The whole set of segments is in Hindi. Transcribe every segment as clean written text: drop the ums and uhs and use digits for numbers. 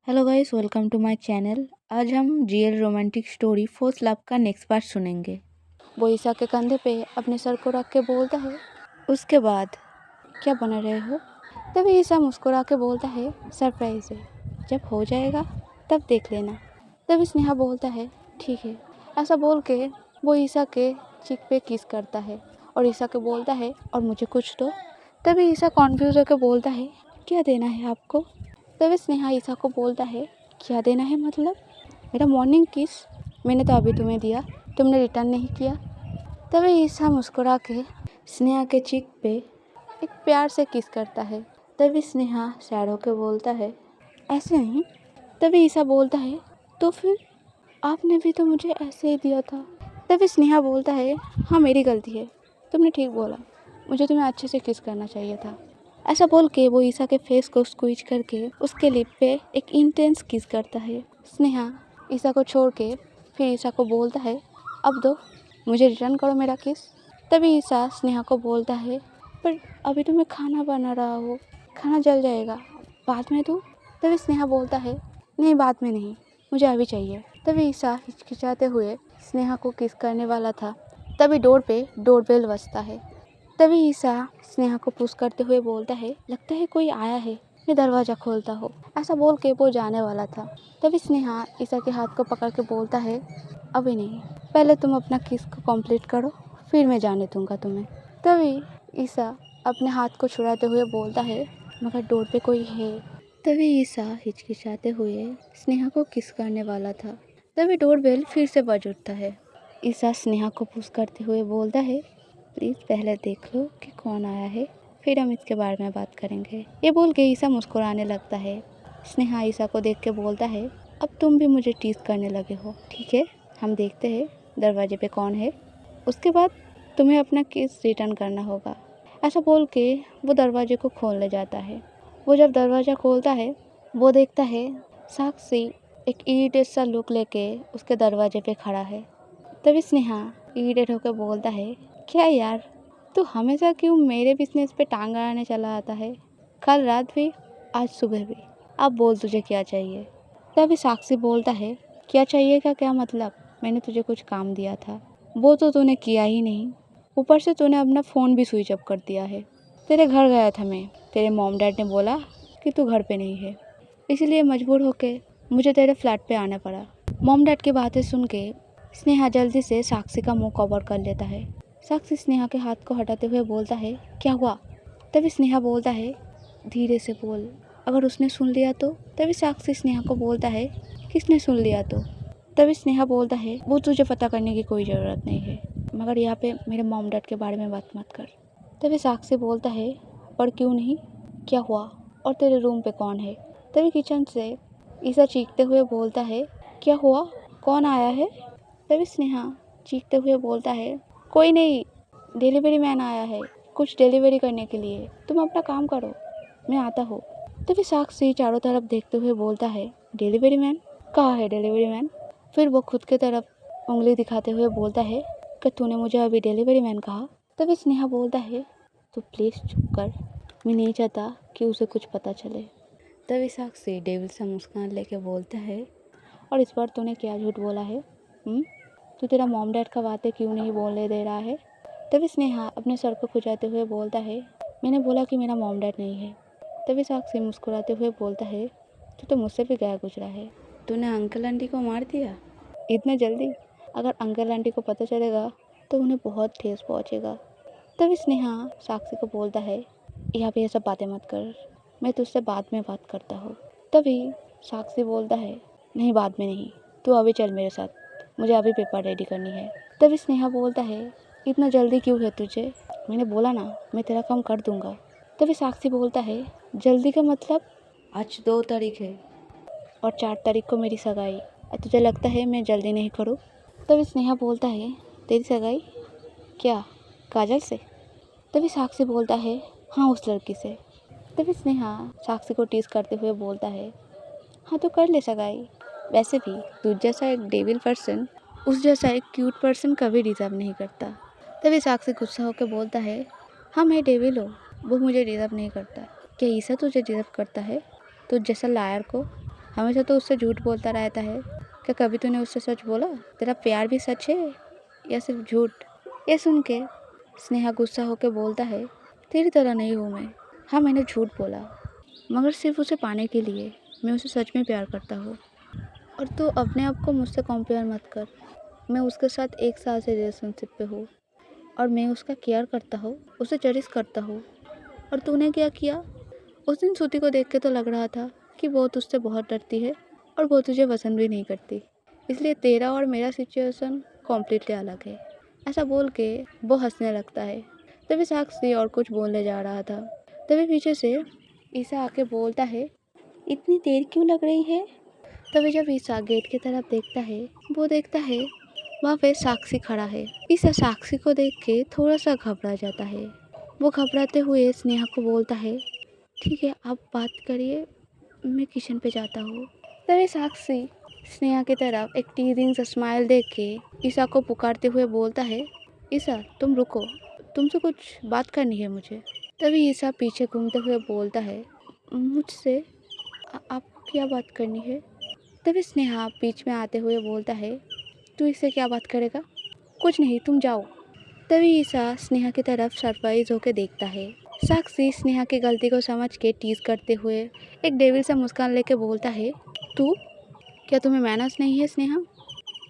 Hello guys, welcome to my channel. आज हम real romantic story fourth love का नेक्स्ट पार्ट सुनेंगे। वो ईसा के कंधे पे अपने सर को रख के बोलता है, उसके बाद क्या बना रहे हो? तभी ईसा मुस्कुरा के बोलता है, सरप्राइज है, जब हो जाएगा तब देख लेना। तभी स्नेहा बोलता है, ठीक है। ऐसा बोल के वो ईसा के चीक पे किस करता है और ईसा के बोलता है, और मुझे कुछ दो। तभी ईसा कॉन्फ्यूज होकर बोलता है, क्या देना है आपको? तभी स्नेहा ईसा को बोलता है, क्या देना है मतलब? मेरा मॉर्निंग किस? मैंने तो अभी तुम्हें दिया, तुमने रिटर्न नहीं किया। तभी ईसा मुस्कुरा के स्नेहा के चीक पे एक प्यार से किस करता है। तभी स्नेहा सैड होकर बोलता है, ऐसे नहीं। तभी ईसा बोलता है, तो फिर आपने भी तो मुझे ऐसे ही दिया था। तभी स्नेहा बोलता है, हाँ मेरी गलती है, तुमने ठीक बोला, मुझे तुम्हें अच्छे से किस करना चाहिए था। ऐसा बोल के वो ईसा के फेस को स्क्वीज करके उसके लिप पे एक इंटेंस किस करता है। स्नेहा ईसा को छोड़ के फिर ईसा को बोलता है, अब दो, मुझे रिटर्न करो मेरा किस। तभी ईसा स्नेहा को बोलता है, पर अभी तो मैं खाना बना रहा हूँ, खाना जल जाएगा, बाद में दूँ? तभी स्नेहा बोलता है, नहीं बाद में नहीं, मुझे अभी चाहिए। तभी ईसा हिचकिचाते हुए स्नेहा को किस करने वाला था, तभी डोर पे डोरबेल बजता है। तभी ईसा स्नेहा को पुश करते हुए बोलता है, लगता है कोई आया है, मैं दरवाज़ा खोलता हूँ। ऐसा बोल के वो जाने वाला था। तभी स्नेहा ईसा के हाथ को पकड़ के बोलता है, अभी नहीं, पहले तुम अपना किस को कंप्लीट करो, फिर मैं जाने दूंगा तुम्हें। तभी ईसा अपने हाथ को छुड़ाते हुए बोलता है, मगर डोर पे कोई है। तभी ईसा हिचकिचाते हुए स्नेहा को किस करने वाला था, तभी डोरबेल फिर से बज उठता है। ईसा स्नेहा को पुश करते हुए बोलता है, प्लीज़ पहले देख लो कि कौन आया है, फिर हम इसके बारे में बात करेंगे। ये बोल के ईसा मुस्कुराने लगता है। स्नेहा ईसा को देख के बोलता है, अब तुम भी मुझे टीज करने लगे हो, ठीक है, हम देखते हैं दरवाजे पे कौन है, उसके बाद तुम्हें अपना किस रिटर्न करना होगा। ऐसा बोल के वो दरवाजे को खोलने जाता है। वो जब दरवाज़ा खोलता है, वो देखता है साक्षी एक इरिटेट सा लुक लेके उसके दरवाजे पे खड़ा है। तभी स्नेहा इरिटेट होकर बोलता है, क्या यार, तू हमेशा क्यों मेरे बिजनेस पे टांग अड़ाने चला आता है? कल रात भी, आज सुबह भी। अब बोल तुझे क्या चाहिए? तभी साक्षी बोलता है, क्या चाहिए का क्या मतलब? मैंने तुझे कुछ काम दिया था, वो तो तूने किया ही नहीं, ऊपर से तूने अपना फ़ोन भी स्विच ऑफ कर दिया है। तेरे घर गया था मैं, तेरे मॉम डैड ने बोला कि तू घर पे नहीं है, इसलिए मजबूर होके मुझे तेरे फ्लैट पे आना पड़ा। मॉम डैड की बातें सुन के स्नेहा जल्दी से साक्षी का मुंह कवर कर लेता है। साक्षी स्नेहा के हाथ को हटाते हुए बोलता है, क्या हुआ? तभी स्नेहा बोलता है, धीरे से बोल, अगर उसने सुन लिया तो? तभी साक्षी स्नेहा को बोलता है, किसने सुन लिया तो? तभी स्नेहा बोलता है, वो तुझे पता करने की कोई ज़रूरत नहीं है, मगर यहाँ पे मेरे मॉम डैड के बारे में बात मत कर। तभी साक्षी बोलता है, पर क्यों नहीं, क्या हुआ, और तेरे रूम पे कौन है? तभी किचन से ईसा चीखते हुए बोलता है, क्या हुआ, कौन आया है? तभी स्नेहा चीखते हुए बोलता है, कोई नहीं, डिलीवरी मैन आया है कुछ डिलीवरी करने के लिए, तुम अपना काम करो, मैं आता हूँ। तभी साक्षी चारों तरफ देखते हुए बोलता है, डिलीवरी मैन? कहाँ है डिलीवरी मैन? फिर वो खुद की तरफ उंगली दिखाते हुए बोलता है कि तूने मुझे अभी डिलीवरी मैन कहा? तभी स्नेहा बोलता है, तो प्लीज़ चुप कर, मैं नहीं चाहता कि उसे कुछ पता चले। तभी साक्षी डेविल सा मुस्कान लेके बोलता है, और इस बार तूने क्या झूठ बोला है? तू तेरा मॉम डैड का बातें क्यों नहीं बोलने दे रहा है? तभी स्नेहा अपने सर को खुजाते हुए बोलता है, मैंने बोला कि मेरा मॉम डैड नहीं है। तभी साक्षी मुस्कुराते हुए बोलता है, तू तो मुझसे भी गया गुजरा है, तूने अंकल आंटी को मार दिया इतने जल्दी? अगर अंकल आंटी को पता चलेगा तो उन्हें बहुत ठेस पहुँचेगा। तभी स्नेहा साक्षी को बोलता है, यहाँ पे ये सब बातें मत कर, मैं तुझसे बाद में बात करता हूँ। तभी साक्षी बोलता है, नहीं बाद में नहीं, तू अभी चल मेरे साथ, मुझे अभी पेपर रेडी करनी है। तभी स्नेहा बोलता है, इतना जल्दी क्यों है तुझे? मैंने बोला ना, मैं तेरा काम कर दूंगा। तभी साक्षी बोलता है, जल्दी का मतलब? आज 2 तारीख है और 4 तारीख को मेरी सगाई, और तुझे लगता है मैं जल्दी नहीं करूँ? तभी स्नेहा बोलता है, तेरी सगाई क्या, काजल से? तभी साक्षी बोलता है, हाँ उस लड़की से। तभी स्नेहा साक्षी को टीज करते हुए बोलता है, हाँ तो कर ले सगाई, वैसे भी तुझ जैसा एक डेविल पर्सन उस जैसा एक क्यूट पर्सन कभी डिजर्व नहीं करता। तभी साक्षी गुस्सा होकर बोलता है, हाँ मैं डेविल हूँ, वो मुझे डिजर्व नहीं करता। क्या ईसा तुझे डिजर्व करता है, तुझ जैसा लायर को? हमेशा तो उससे झूठ बोलता रहता है। क्या कभी तूने उससे सच बोला? तेरा प्यार भी सच है या सिर्फ झूठ? ये सुन के स्नेहा गुस्सा होकर बोलता है, तेरी तरह नहीं हूँ मैं। हाँ, मैंने झूठ बोला, मगर सिर्फ उसे पाने के लिए। मैं उसे सच में प्यार करता हूँ। और तू अपने आप को मुझसे कंपेयर मत कर। मैं उसके साथ 1 साल से रिलेशनशिप पे हूँ और मैं उसका केयर करता हूँ, उसे चेरिश करता हूँ। और तूने क्या किया? उस दिन श्रुति को देख के तो लग रहा था कि वो तुझसे बहुत डरती है और वो तुझे पसंद भी नहीं करती। इसलिए तेरा और मेरा सिचुएशन कॉम्प्लीटली अलग है। ऐसा बोल के वो हंसने लगता है। तभी साक्षी और कुछ बोलने जा रहा था। तभी पीछे से ईसा आके बोलता है, इतनी देर क्यों लग रही है? तभी जब ईसा गेट की तरफ देखता है, वो देखता है वहाँ पे साक्षी खड़ा है। ईसा साक्षी को देख के थोड़ा सा घबरा जाता है। वो घबराते हुए स्नेहा को बोलता है, ठीक है आप बात करिए, मैं किचन पे जाता हूँ। तभी साक्षी स्नेहा की तरफ एक टीजिंग सा स्माइल देख के ईसा को पुकारते हुए बोलता है, ईसा तुम रुको, तुमसे कुछ बात करनी है मुझे। तभी ईसा पीछे घूमते हुए बोलता है, मुझसे आप क्या बात करनी है? तभी स्नेहा बीच में आते हुए बोलता है, तू इससे क्या बात करेगा? कुछ नहीं, तुम जाओ। तभी ईसा स्नेहा की तरफ सरप्राइज होकर देखता है। साक्षी स्नेहा की गलती को समझ के टीज करते हुए एक डेविल सा मुस्कान लेके बोलता है, तू? क्या तुम्हें मैनर्स नहीं है स्नेहा?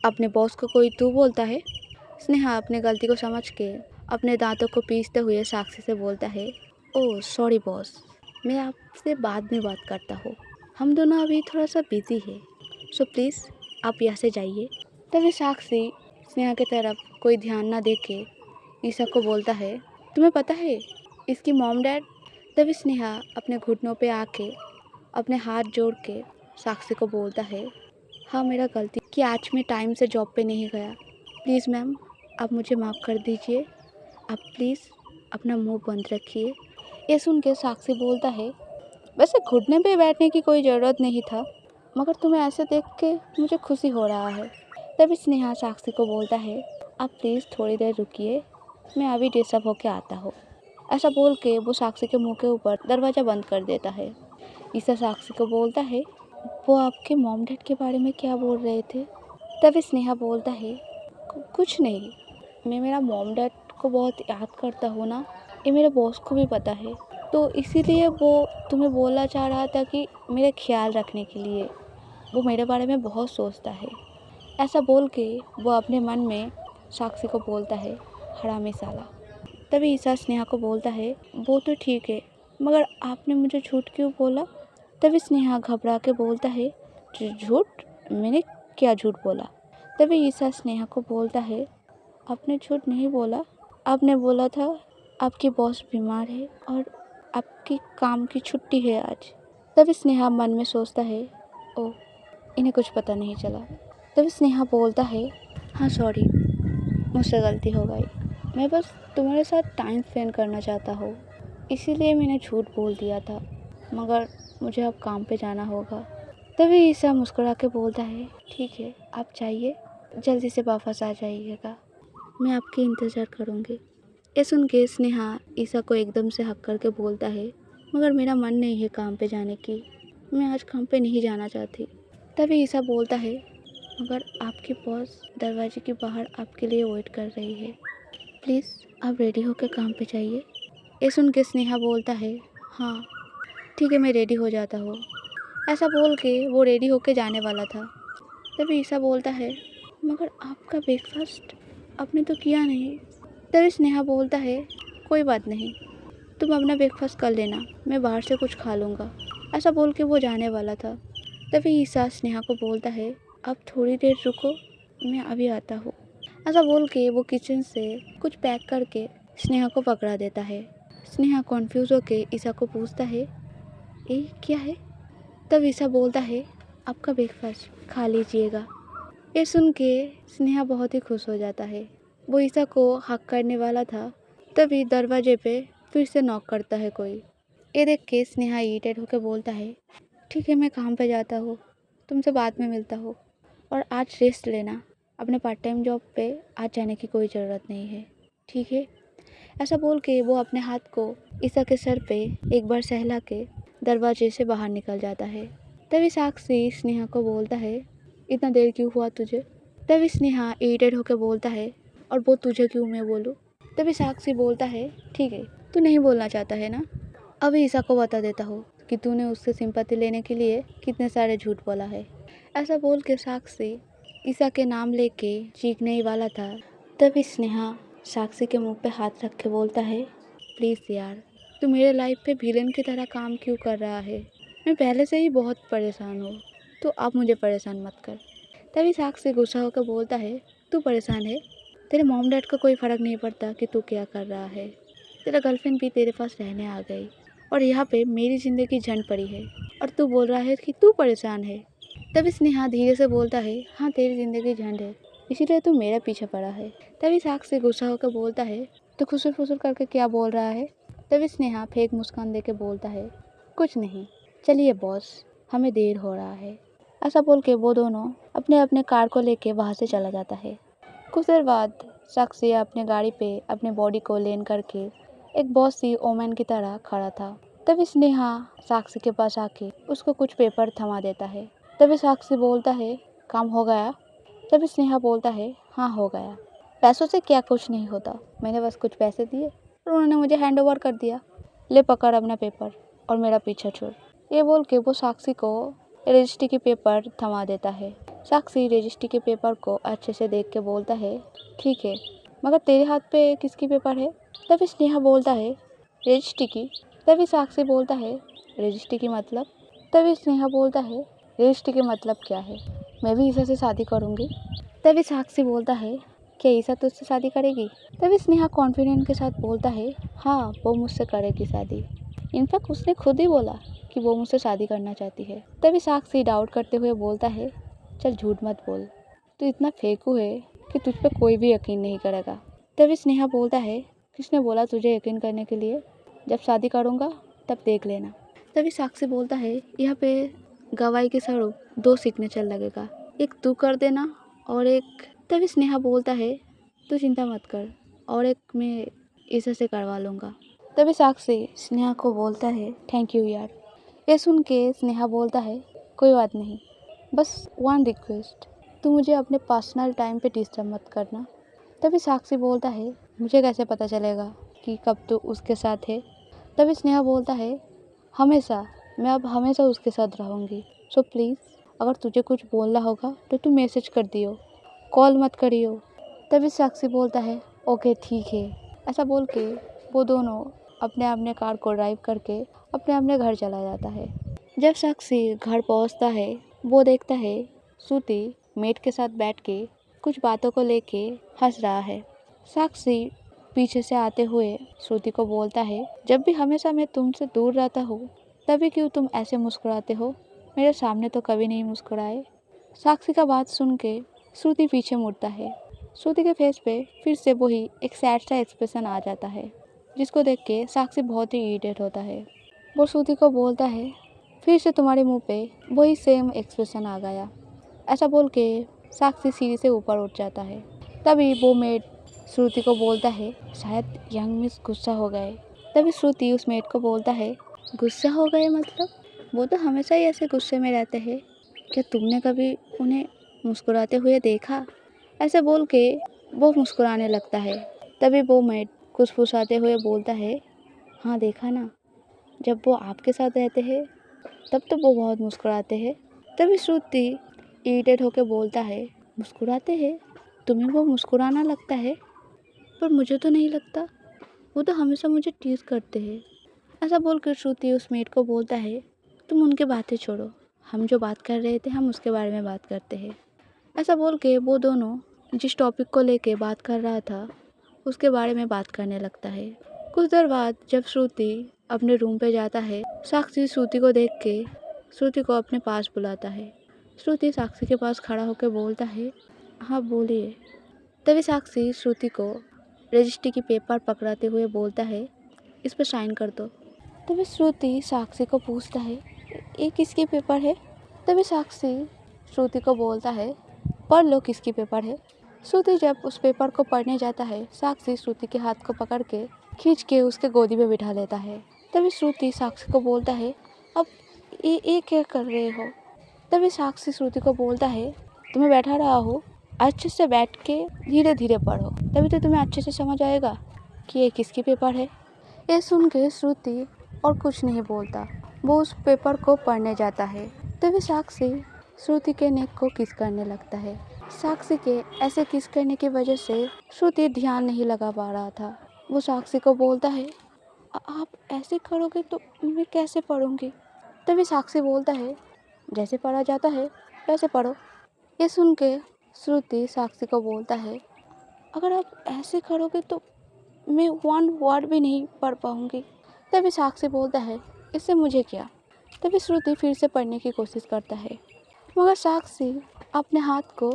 अपने बॉस को कोई तू बोलता है? स्नेहा अपने गलती को समझ के अपने दांतों को पीसते हुए साक्षी से बोलता है, ओह सॉरी बॉस, मैं आपसे बाद में बात करता हूँ। हम दोनों अभी थोड़ा सा बिजी है, सो प्लीज़ आप यहाँ से जाइए। तभी साक्षी स्नेहा की तरफ कोई ध्यान ना दे के ईसा को बोलता है, तुम्हें पता है इसकी मॉम डैड? तभी स्नेहा अपने घुटनों पे आके अपने हाथ जोड़ के साक्षी को बोलता है, हाँ मेरा गलती कि आज मैं टाइम से जॉब पे नहीं गया। प्लीज़ मैम आप मुझे माफ़ कर दीजिए। आप प्लीज़ अपना मुंह बंद रखिए। ये सुन के साक्षी बोलता है, वैसे घुटने पे बैठने की कोई ज़रूरत नहीं था, मगर तुम्हें ऐसे देख के मुझे खुशी हो रहा है। तभी स्नेहा साक्षी को बोलता है, आप प्लीज़ थोड़ी देर रुकिए, मैं अभी डिस्टर्ब होके आता हूँ। ऐसा बोल के वो साक्षी के मुंह के ऊपर दरवाज़ा बंद कर देता है। ईसा साक्षी को बोलता है, वो आपके मॉम डैड के बारे में क्या बोल रहे थे? तभी स्नेहा बोलता है, कुछ नहीं, मैं मेरा मॉम डैड को बहुत याद करता हूँ ना, ये मेरे बॉस को भी पता है, तो इसीलिए वो तुम्हें बोलना चाह रहा था कि मेरे ख्याल रखने के लिए। वो मेरे बारे में बहुत सोचता है। ऐसा बोल के वो अपने मन में साक्षी को बोलता है, हरामी साला। तभी ईसा स्नेहा को बोलता है, वो तो ठीक है, मगर आपने मुझे झूठ क्यों बोला? तभी स्नेहा घबरा के बोलता है, झूठ? मैंने क्या झूठ बोला? तभी ईसा स्नेहा को बोलता है, आपने झूठ नहीं बोला, आपने बोला था आपकी बॉस बीमार है और आपकी काम की छुट्टी है आज। तभी स्नेहा मन में सोचता है, ओह इन्हें कुछ पता नहीं चला। तभी स्नेहा बोलता है, हाँ सॉरी, मुझसे गलती हो गई, मैं बस तुम्हारे साथ टाइम स्पेंड करना चाहता हूँ, इसीलिए मैंने झूठ बोल दिया था, मगर मुझे अब काम पे जाना होगा। तभी ईसा मुस्कुरा के बोलता है, ठीक है आप जाइए, जल्दी से वापस आ जाइएगा, मैं आपकी इंतज़ार करूँगी। ये सुन के स्नेहा ईसा को एकदम से हक करके बोलता है, मगर मेरा मन नहीं है काम पे जाने की, मैं आज काम पे नहीं जाना चाहती। तभी ईसा बोलता है, मगर आपकी बॉस दरवाजे के बाहर आपके लिए वेट कर रही है, प्लीज़ आप रेडी होकर काम पे जाइए। ये सुन के स्नेहा बोलता है, हाँ ठीक है मैं रेडी हो जाता हूँ। ऐसा बोल के वो रेडी होके जाने वाला था। तभी ईसा बोलता है, मगर आपका ब्रेकफास्ट आपने तो किया नहीं। तभी स्नेहा बोलता है, कोई बात नहीं, तुम अपना ब्रेकफास्ट कर लेना, मैं बाहर से कुछ खा लूँगा। ऐसा बोल के वो जाने वाला था। तभी ईसा स्नेहा को बोलता है, आप थोड़ी देर रुको, मैं अभी आता हूँ। ऐसा बोल के वो किचन से कुछ पैक करके स्नेहा को पकड़ा देता है। स्नेहा कॉन्फ्यूज़ होके ईसा को पूछता है, ये क्या है? तब ईसा बोलता है, आपका ब्रेकफास्ट खा लीजिएगा। ये सुन के स्नेहा बहुत ही खुश हो जाता है। वो ईसा को हक करने वाला था, तभी दरवाजे पे फिर से नॉक करता है कोई। ये देख के स्नेहा इरिटेट होकर बोलता है, ठीक है मैं काम पे जाता हूँ, तुमसे बाद में मिलता हूँ, और आज रेस्ट लेना, अपने पार्ट टाइम जॉब पे आज जाने की कोई ज़रूरत नहीं है, ठीक है? ऐसा बोल के वो अपने हाथ को ईसा के सर पे एक बार सहला के दरवाजे से बाहर निकल जाता है। तभी साक्षी स्नेहा को बोलता है, इतना देर क्यों हुआ तुझे? तभी स्नेहा इरिटेट होकर बोलता है, और वो तुझे क्यों मैं बोलूँ? तभी साक्षी बोलता है, ठीक है, तू नहीं बोलना चाहता है ना, अभी ईशा को बता देता हूँ कि तूने उससे सिंपैथी लेने के लिए कितने सारे झूठ बोला है। ऐसा बोल के साक्षी ईशा के नाम लेके चीखने ही वाला था, तभी स्नेहा साक्षी के मुंह पे हाथ रख के बोलता है, प्लीज़ यार, तू मेरे लाइफ पे विलेन की तरह काम क्यों कर रहा है? मैं पहले से ही बहुत परेशान हूँ, तो अब मुझे परेशान मत कर। तभी साक्षी गुस्सा होकर बोलता है, तू परेशान है? तेरे मॉम डैड को कोई फ़र्क नहीं पड़ता कि तू क्या कर रहा है। तेरा गर्लफ्रेंड भी तेरे पास रहने आ गई और यहाँ पे मेरी ज़िंदगी झंड पड़ी है, और तू बोल रहा है कि तू परेशान है। तभी स्नेहा धीरे से बोलता है, हाँ तेरी ज़िंदगी झंड है, इसीलिए तू मेरे पीछे पड़ा है। तभी साक्षी गुस्सा होकर बोलता है, तो खुसुर फुसुर करके क्या बोल रहा है? तभी स्नेहा फेक मुस्कान देके बोलता है, कुछ नहीं, चलिए बॉस, हमें देर हो रहा है। ऐसा बोल के वो दोनों अपने अपने कार को लेके वहाँ से चला जाता है। कुछ देर बाद साक्षी अपने गाड़ी पे अपने बॉडी को लेन करके एक बॉस सी ओमैन की तरह खड़ा था। तभी स्नेहा साक्षी के पास आके उसको कुछ पेपर थमा देता है। तभी साक्षी बोलता है, काम हो गया? तभी स्नेहा बोलता है, हाँ हो गया। पैसों से क्या कुछ नहीं होता, मैंने बस कुछ पैसे दिए और उन्होंने मुझे हैंड ओवर कर दिया। ले पकड़ अपना पेपर और मेरा पीछा छोड़। ये बोल के वो साक्षी को रजिस्ट्री के पेपर थमा देता है। साक्षी रजिस्ट्री के पेपर को अच्छे से देख के बोलता है, ठीक है, मगर तेरे हाथ पे किसकी पेपर है? तभी स्नेहा बोलता है, रजिस्ट्री की। तभी साक्षी बोलता है, रजिस्ट्री की मतलब? तभी स्नेहा बोलता है, रजिस्ट्री के मतलब क्या है? मैं भी ईशा से शादी करूँगी। तभी साक्षी बोलता है, क्या ईशा तुझसे शादी करेगी? तभी स्नेहा कॉन्फिडेंट के साथ बोलता है, हाँ वो मुझसे करेगी शादी। इनफैक्ट उसने खुद ही बोला कि वो मुझसे शादी करना चाहती है। तभी साक्षी डाउट करते हुए बोलता है, चल झूठ मत बोल, तू इतना फेंकू है कि तुझ पे कोई भी यकीन नहीं करेगा। तभी स्नेहा बोलता है, किसने बोला तुझे यकीन करने के लिए? जब शादी करूँगा तब देख लेना। तभी साक्षी बोलता है, यहाँ पे गवाही के स्वरूप 2 सिग्नेचर लगेगा, एक तू कर देना और एक। तभी स्नेहा बोलता है, तू चिंता मत कर, और एक मैं ईशा से करवा लूँगा। तभी साक्षी स्नेहा को बोलता है, थैंक यू यार। ये सुन के स्नेहा बोलता है, कोई बात नहीं, बस वन रिक्वेस्ट, तू मुझे अपने पर्सनल टाइम पे डिस्टर्ब मत करना। तभी साक्षी बोलता है, मुझे कैसे पता चलेगा कि कब तू उसके साथ है? तभी स्नेहा बोलता है, हमेशा, मैं अब हमेशा उसके साथ रहूँगी। सो प्लीज़, अगर तुझे कुछ बोलना होगा तो तू मैसेज कर दियो, कॉल मत करियो। तभी साक्षी बोलता है, ओके ठीक है। ऐसा बोल के वो दोनों अपने अपने कार को ड्राइव करके अपने अपने घर चला जाता है। जब साक्षी घर पहुंचता है, वो देखता है श्रुति मेट के साथ बैठ के कुछ बातों को लेके हंस रहा है। साक्षी पीछे से आते हुए श्रुति को बोलता है, जब भी हमेशा मैं तुमसे दूर रहता हूँ तभी क्यों तुम ऐसे मुस्कुराते हो? मेरे सामने तो कभी नहीं मुस्कुराए। साक्षी का बात सुन के श्रुति पीछे मुड़ता है। श्रुति के फेस पे फिर से वही एक सैड सा एक्सप्रेशन आ जाता है, जिसको देख के साक्षी बहुत ही इरिटेट होता है। वो श्रुति को बोलता है, फिर से तुम्हारे मुंह पे वही सेम एक्सप्रेशन आ गया। ऐसा बोल के साक्षी सीढ़ी से ऊपर उठ जाता है। तभी वो मेड श्रुति को बोलता है, शायद यंग मिस गुस्सा हो गए। तभी श्रुति उस मेड को बोलता है, गुस्सा हो गए मतलब? वो तो हमेशा ही ऐसे गुस्से में रहते हैं, क्या तुमने कभी उन्हें मुस्कुराते हुए देखा? ऐसे बोल के वो मुस्कुराने लगता है। तभी वो मेड फुसफुसाते हुए बोलता है, हाँ देखा ना, जब वो आपके साथ रहते हैं तब तो वो बहुत मुस्कुराते हैं। तभी श्रुति इरिटेट होकर बोलता है, मुस्कुराते हैं? तुम्हें वो मुस्कुराना लगता है, पर मुझे तो नहीं लगता, वो तो हमेशा मुझे टीज करते हैं। ऐसा बोलकर श्रुति उस मेट को बोलता है, तुम उनकी बातें छोड़ो, हम जो बात कर रहे थे हम उसके बारे में बात करते हैं। ऐसा बोल के वो दोनों जिस टॉपिक को लेके बात कर रहा था उसके बारे में बात करने लगता है। कुछ देर बाद जब श्रुति अपने रूम पे जाता है, साक्षी श्रुति को देख के श्रुति को अपने पास बुलाता है। श्रुति साक्षी के पास खड़ा होकर बोलता है, हाँ बोलिए। तभी साक्षी श्रुति को रजिस्ट्री की पेपर पकड़ाते हुए बोलता है, इस पर साइन कर दो। तभी श्रुति साक्षी को पूछता है, ये किसकी पेपर है? तभी साक्षी श्रुति को बोलता है, पढ़ लो किसकी पेपर है। श्रुति जब उस पेपर को पढ़ने जाता है, साक्षी श्रुति के हाथ को पकड़ के खींच के उसके गोदी में बिठा लेता है। तभी श्रुति साक्षी को बोलता है, अब ये क्या कर रहे हो? तभी साक्षी श्रुति को बोलता है, तुम्हें बैठा रहा हो, अच्छे से बैठ के धीरे धीरे पढ़ो, तभी तो तुम्हें अच्छे से समझ आएगा कि ये किसकी पेपर है। ये सुन के श्रुति और कुछ नहीं बोलता, वो उस पेपर को पढ़ने जाता है। तभी साक्षी श्रुति के नेक को किस करने लगता है। साक्षी के ऐसे किस करने की वजह से श्रुति ध्यान नहीं लगा पा रहा था। वो साक्षी को बोलता है, आप ऐसे करोगे तो मैं कैसे पढ़ूंगी। तभी साक्षी बोलता है, जैसे पढ़ा जाता है वैसे पढ़ो। ये सुन के श्रुति साक्षी को बोलता है, अगर आप ऐसे करोगे तो मैं 1 वर्ड भी नहीं पढ़ पाऊंगी। तभी साक्षी बोलता है, इससे मुझे क्या। तभी श्रुति फिर से पढ़ने की कोशिश करता है, मगर साक्षी अपने हाथ को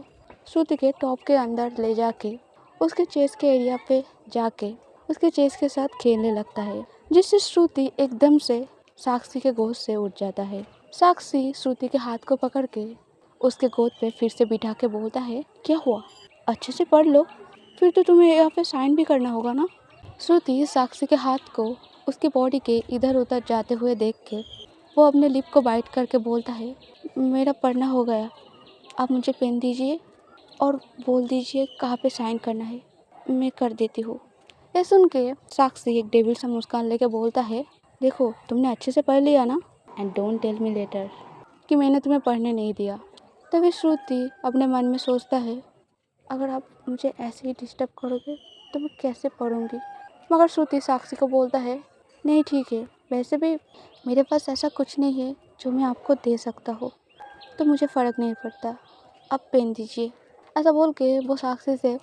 श्रुति के टॉप के अंदर ले जाके उसके चेस्ट के एरिया पे जाके उसके चेस्ट के साथ खेलने लगता है, जिससे श्रुति एकदम से साक्षी के गोद से उठ जाता है। साक्षी श्रुति के हाथ को पकड़ के उसके गोद पे फिर से बिठा के बोलता है, क्या हुआ, अच्छे से पढ़ लो, फिर तो तुम्हें यहाँ पे साइन भी करना होगा ना। श्रुति साक्षी के हाथ को उसकी बॉडी के इधर उधर जाते हुए देख के वो अपने लिप को बाइट करके बोलता है, मेरा पढ़ना हो गया, आप मुझे पेन दीजिए और बोल दीजिए कहाँ पे साइन करना है, मैं कर देती हूँ। ये सुन के साक्षी एक डेविल सा मुस्कान लेके बोलता है, देखो तुमने अच्छे से पढ़ लिया ना, and don't tell me later कि मैंने तुम्हें पढ़ने नहीं दिया। तभी श्रुति अपने मन में सोचता है, अगर आप मुझे ऐसे ही डिस्टर्ब करोगे तो मैं कैसे पढ़ूंगी। मगर श्रुति साक्षी को बोलता है, नहीं ठीक है, वैसे भी मेरे पास ऐसा कुछ नहीं है जो मैं आपको दे सकता हो, तो मुझे फ़र्क नहीं पड़ता, आप पेन दीजिए। ऐसा बोल के वो साक्षी से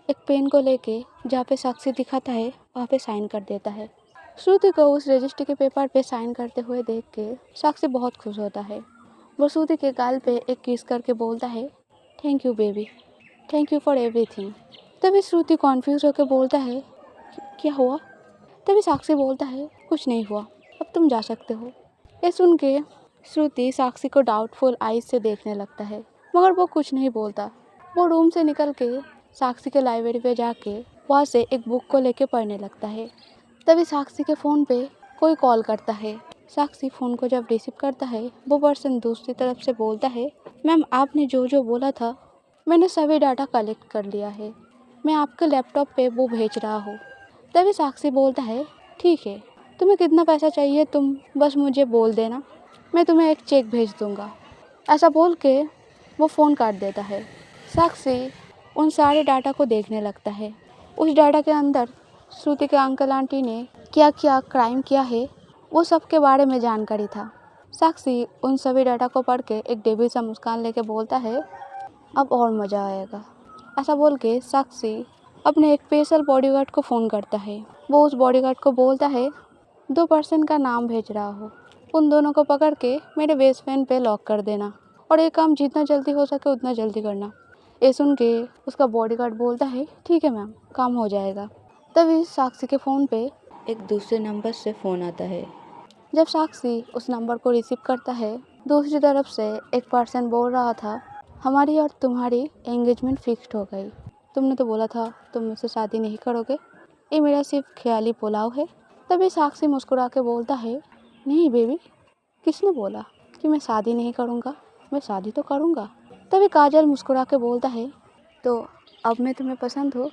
एक पेन को लेके जहाँ पे साक्षी दिखाता है वहाँ पे साइन कर देता है। श्रुति को उस रजिस्ट्री के पेपर पे साइन करते हुए देख के साक्षी बहुत खुश होता है। वो श्रुति के गाल पे एक किस करके बोलता है, thank you baby, thank you for everything. तभी श्रुति कॉन्फ्यूज होकर बोलता है, क्या हुआ। तभी साक्षी बोलता है, कुछ नहीं हुआ, अब तुम जा सकते हो। ये सुन के श्रुति साक्षी को डाउटफुल आईज से देखने लगता है, मगर वो कुछ नहीं बोलता। वो रूम से निकल के साक्षी के लाइब्रेरी पे जाके वहाँ से एक बुक को लेके पढ़ने लगता है। तभी साक्षी के फ़ोन पे कोई कॉल करता है। साक्षी फ़ोन को जब रिसीव करता है, वो पर्सन दूसरी तरफ से बोलता है, मैम आपने जो जो बोला था मैंने सभी डाटा कलेक्ट कर लिया है, मैं आपके लैपटॉप पे वो भेज रहा हूँ। तभी साक्षी बोलता है, ठीक है, तुम्हें कितना पैसा चाहिए तुम बस मुझे बोल देना, मैं तुम्हें एक चेक भेज दूँगा। ऐसा बोल के वो फ़ोन काट देता है। साक्षी उन सारे डाटा को देखने लगता है। उस डाटा के अंदर श्रुति के अंकल आंटी ने क्या क्या क्राइम किया है वो सब के बारे में जानकारी था। साक्षी उन सभी डाटा को पढ़ के एक डेविल सा मुस्कान लेके बोलता है, अब और मज़ा आएगा। ऐसा बोल के साक्षी अपने एक स्पेशल बॉडीगार्ड को फ़ोन करता है। वो उस बॉडीगार्ड को बोलता है, 2 पर्सन का नाम भेज रहा हो, उन दोनों को पकड़ के मेरे बेसमेंट पे लॉक कर देना और ये काम जितना जल्दी हो सके उतना जल्दी करना। ये सुन के उसका बॉडीगार्ड बोलता है, ठीक है मैम, काम हो जाएगा। तभी साक्षी के फ़ोन पे एक दूसरे नंबर से फ़ोन आता है। जब साक्षी उस नंबर को रिसीव करता है, दूसरी तरफ से एक पर्सन बोल रहा था, हमारी और तुम्हारी एंगेजमेंट फिक्स्ड हो गई, तुमने तो बोला था तुम मुझसे शादी नहीं करोगे, ये मेरा सिर्फ ख्याली पुलाव है। तभी साक्षी मुस्कुरा के बोलता है, नहीं बेबी, किसने बोला कि मैं शादी नहीं करूँगा, मैं शादी तो करूँगा। तभी काजल मुस्कुरा के बोलता है, तो अब मैं तुम्हें पसंद हूँ।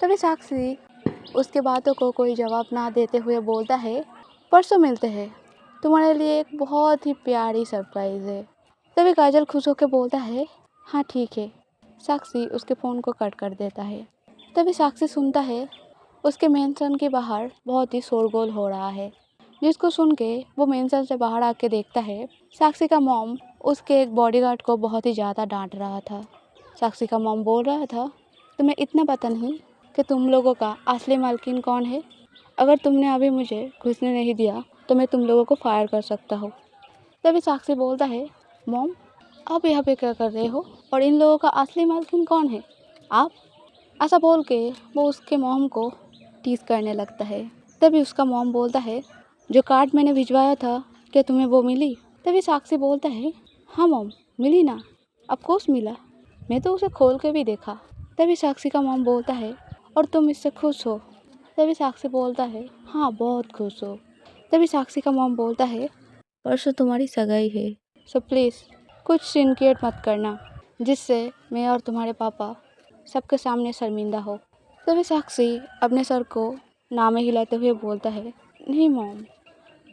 तभी साक्षी उसके बातों को कोई जवाब ना देते हुए बोलता है, परसों मिलते हैं, तुम्हारे लिए एक बहुत ही प्यारी सरप्राइज़ है। तभी काजल खुश होकर बोलता है, हाँ ठीक है। साक्षी उसके फ़ोन को कट कर देता है। तभी साक्षी सुनता है उसके मेंशन के बाहर बहुत ही शोरगोल हो रहा है, जिसको सुन के वो मेंशन से बाहर आके देखता है साक्षी का मॉम उसके एक बॉडीगार्ड को बहुत ही ज़्यादा डांट रहा था। साक्षी का मॉम बोल रहा था, तुम्हें इतना पता नहीं कि तुम लोगों का असली मालकिन कौन है, अगर तुमने अभी मुझे घुसने नहीं दिया तो मैं तुम लोगों को फायर कर सकता हूँ। तभी साक्षी बोलता है, मॉम आप यहाँ पे क्या कर रहे हो और इन लोगों का असली मालकिन कौन है, आप। ऐसा बोल के वो उसके मॉम को टीज करने लगता है। तभी उसका मॉम बोलता है, जो कार्ड मैंने भिजवाया था क्या तुम्हें वो मिली। तभी साक्षी बोलता है, हाँ मॉम मिली ना, ऑफकोर्स मिला, मैं तो उसे खोल के भी देखा। तभी साक्षी का मॉम बोलता है, और तुम इससे खुश हो। तभी साक्षी बोलता है, हाँ बहुत खुश हो। तभी साक्षी का मॉम बोलता है, परसों तुम्हारी सगाई है, सो प्लीज़ कुछ सीन क्रिएट मत करना जिससे मैं और तुम्हारे पापा सबके सामने शर्मिंदा हो। तभी साक्षी अपने सर को ना में हिलाते हुए बोलता है, नहीं मॉम,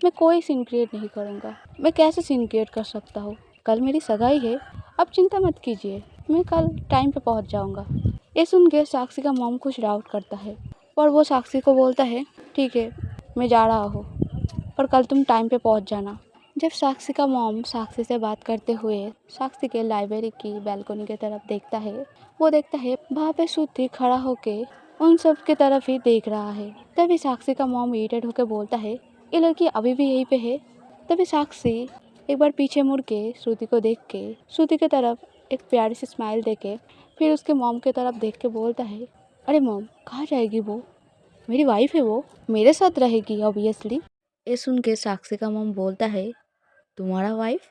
मैं कोई सीन क्रिएट नहीं करूँगा। मैं कैसे सीन क्रिएट कर सकता हूँ? कल मेरी सगाई है, अब चिंता मत कीजिए, मैं कल टाइम पे पहुँच जाऊँगा। ये सुन के साक्षी का मॉम कुछ डाउट करता है और वो साक्षी को बोलता है, ठीक है, मैं जा रहा हूँ और कल तुम टाइम पे पहुँच जाना। जब साक्षी का मॉम साक्षी से बात करते हुए साक्षी के लाइब्रेरी की बैल्कनी की तरफ देखता है, वो देखता है वहाँ पे श्रुति खड़ा होके उन सब की तरफ ही देख रहा है। तभी साक्षी का मॉम इरिटेट होकर बोलता है, ये लड़की अभी भी यहीं पे है। तभी साक्षी एक बार पीछे मुड़ के श्रुति को देख के श्रुति की तरफ एक प्यारी सी स्माइल देके फिर उसके मॉम की तरफ देख के बोलता है, अरे मॉम, कहाँ जाएगी वो? मेरी वाइफ है, वो मेरे साथ रहेगी ऑब्वियसली। ये सुन के साक्षी का मॉम बोलता है, तुम्हारा वाइफ?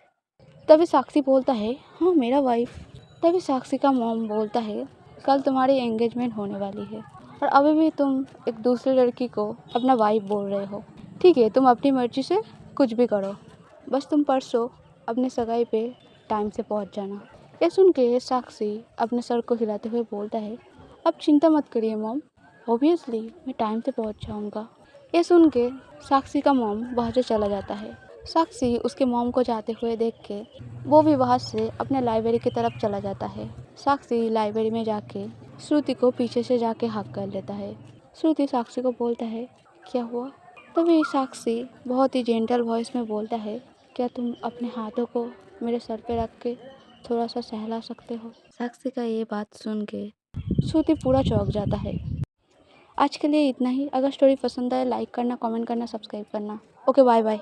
तभी साक्षी बोलता है, हाँ मेरा वाइफ। तभी साक्षी का मॉम बोलता है, कल तुम्हारी एंगेजमेंट होने वाली है और अभी भी तुम एक दूसरी लड़की को अपना वाइफ बोल रहे हो। ठीक है, तुम अपनी मर्जी से कुछ भी करो, बस तुम परसों अपने सगाई पे टाइम से पहुंच जाना। ये सुन के साक्षी अपने सर को हिलाते हुए बोलता है, अब चिंता मत करिए मॉम, ऑब्वियसली मैं टाइम से पहुंच जाऊंगा। ये सुन के साक्षी का मॉम वहाँ से चला जाता है। साक्षी उसके मॉम को जाते हुए देख के वो भी वहाँ से अपने लाइब्रेरी की तरफ चला जाता है। साक्षी लाइब्रेरी में जाके श्रुति को पीछे से जाके हक कर लेता है। श्रुति साक्षी को बोलता है, क्या हुआ? तभी साक्षी बहुत ही जेंटल वॉइस में बोलता है, क्या तुम अपने हाथों को मेरे सर पे रख के थोड़ा सा सहला सकते हो? साक्षी का ये बात सुन के श्रुति पूरा चौंक जाता है। आज के लिए इतना ही। अगर स्टोरी पसंद आए लाइक करना, कमेंट करना, सब्सक्राइब करना। Okay, bye bye.